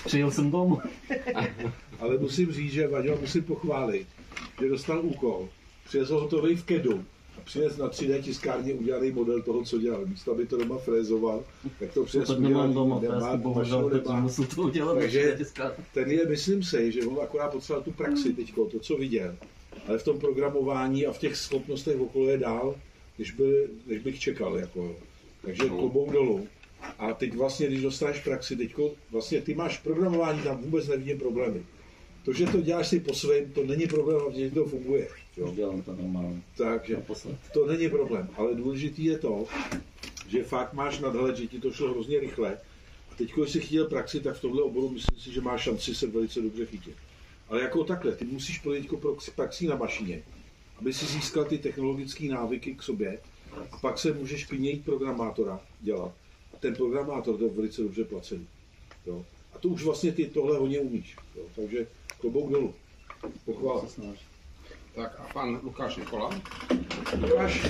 Přijel jsem domů. Ale musím říct, že Vaďa musím pochválit, že dostal úkol, přijezl hotový v KEDu a přines na 3D tiskárně udělaný model toho, co dělal. Místo, aby to doma frézoval, tak to přines udělaný. Nemám doma, bohužel, teď musím to udělat. Takže ten je, myslím si, že on akorát potřeboval tu praxi teďko, to, co viděl. Ale v tom programování a v těch schopnostech okolo je dál, než bych čekal. Jako. Takže klobouk dolů. A teď vlastně, když dostaneš praxi, teďko, vlastně ty máš programování, tam vůbec nevidím problémy. To, že to děláš si po svém, to není problém, protože to funguje. Jo? Dělám to normálně. Takže to není problém, ale důležitý je to, že fakt máš nadhled, že ti to šlo hrozně rychle. A teď, když jsi chtěl praxi, tak v tomhle oboru myslím si, že máš šanci se velice dobře chytit. Ale jako takhle, ty musíš projít praxi na mašině, aby si získal ty technologické návyky k sobě a pak se můžeš klidně jít programátora dělat. A ten programátor to je velice dobře placený. Jo? A to už vlastně ty tohle hodně umíš. Jo? Takže klobouk dolů. Pochvála. Tak a pan Lukáš Nikola. Lukáš,